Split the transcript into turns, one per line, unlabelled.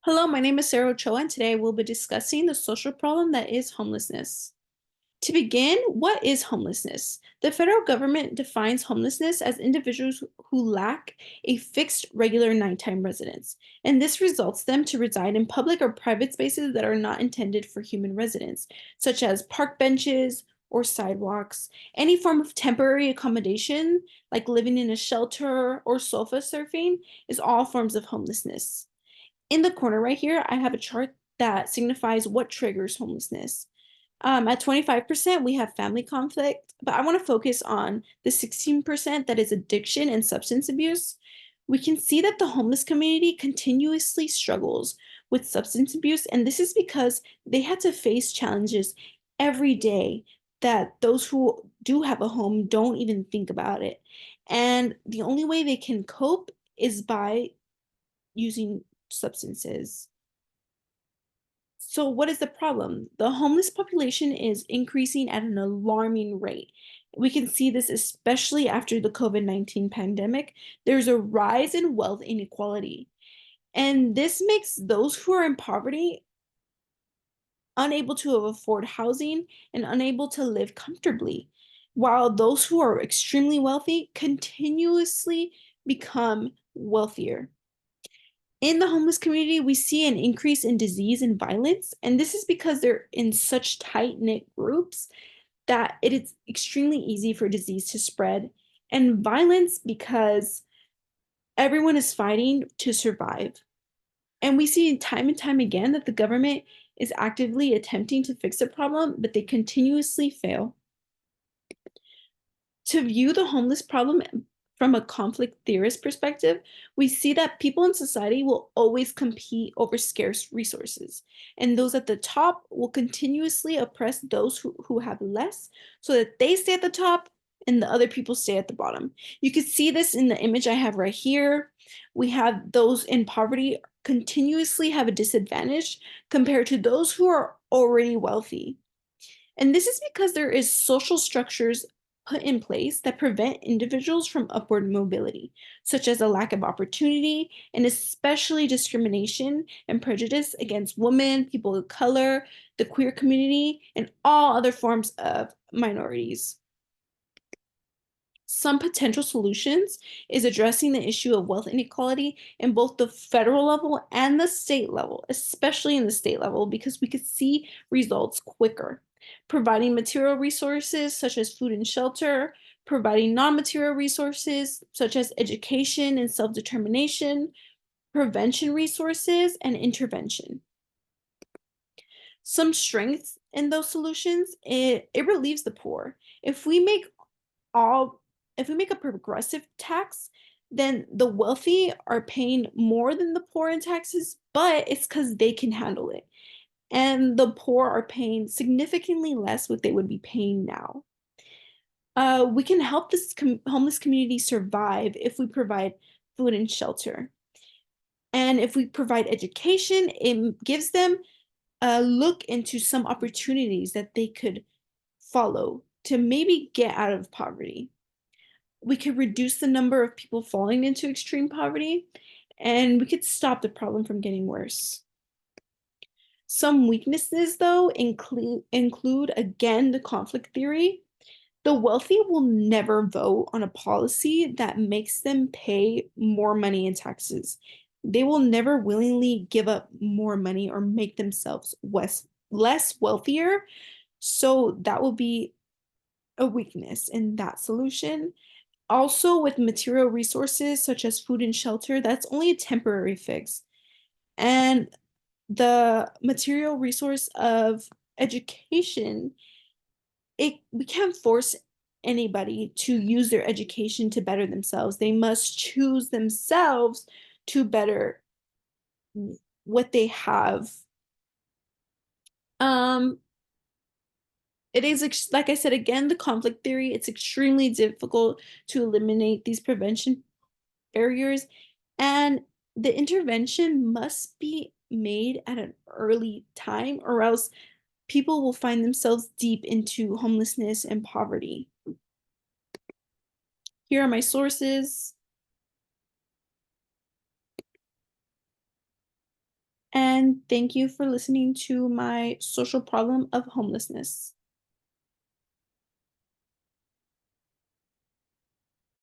Hello, my name is Sarah Ochoa, and today we'll be discussing the social problem that is homelessness. To begin, what is homelessness? The federal government defines homelessness as individuals who lack a fixed, regular nighttime residence, and this results them to reside in public or private spaces that are not intended for human residence, such as park benches or sidewalks. Any form of temporary accommodation, like living in a shelter or sofa surfing, is all forms of homelessness. In the corner right here, I have a chart that signifies what triggers homelessness. At 25%, we have family conflict, but I want to focus on the 16% that is addiction and substance abuse. We can see that the homeless community continuously struggles with substance abuse, and this is because they had to face challenges every day that those who do have a home don't even think about it. And the only way they can cope is by using substances. So, what is the problem? The homeless population is increasing at an alarming rate. We can see this especially after the COVID-19 pandemic. There's a rise in wealth inequality, and this makes those who are in poverty unable to afford housing and unable to live comfortably, while those who are extremely wealthy continuously become wealthier. In the homeless community, we see an increase in disease and violence, and this is because they're in such tight-knit groups that it is extremely easy for disease to spread, and violence because everyone is fighting to survive. And we see time and time again that the government is actively attempting to fix the problem, but they continuously fail. To view the homeless problem from a conflict theorist perspective, we see that people in society will always compete over scarce resources, and those at the top will continuously oppress those who have less so that they stay at the top and the other people stay at the bottom. You can see this in the image I have right here. We have those in poverty continuously have a disadvantage compared to those who are already wealthy. And this is because there is social structures put in place that prevent individuals from upward mobility, such as a lack of opportunity and especially discrimination and prejudice against women, people of color, the queer community, and all other forms of minorities. Some potential solutions is addressing the issue of wealth inequality in both the federal level and the state level, especially in the state level, because we could see results quicker. Providing material resources such as food and shelter, providing non-material resources such as education and self-determination, prevention resources, and intervention. Some strengths in those solutions, it relieves the poor. If we make all if we make a progressive tax, then the wealthy are paying more than the poor in taxes, but it's because they can handle it. And the poor are paying significantly less what they would be paying now. We can help this homeless community survive if we provide food and shelter. And if we provide education, it gives them a look into some opportunities that they could follow to maybe get out of poverty. We could reduce the number of people falling into extreme poverty, and we could stop the problem from getting worse. Some weaknesses, though, include again the conflict theory. The wealthy will never vote on a policy that makes them pay more money in taxes. They will never willingly give up more money or make themselves less wealthier. So that will be a weakness in that solution. Also, with material resources such as food and shelter, that's only a temporary fix. And the material resource of education, we can't force anybody to use their education to better themselves. They must choose themselves to better what they have. Um, it is, like I said again, the conflict theory, it's extremely difficult to eliminate these prevention barriers, and the intervention must be made at an early time, or else people will find themselves deep into homelessness and poverty. Here are my sources. and thank you for listening to my social problem of homelessness.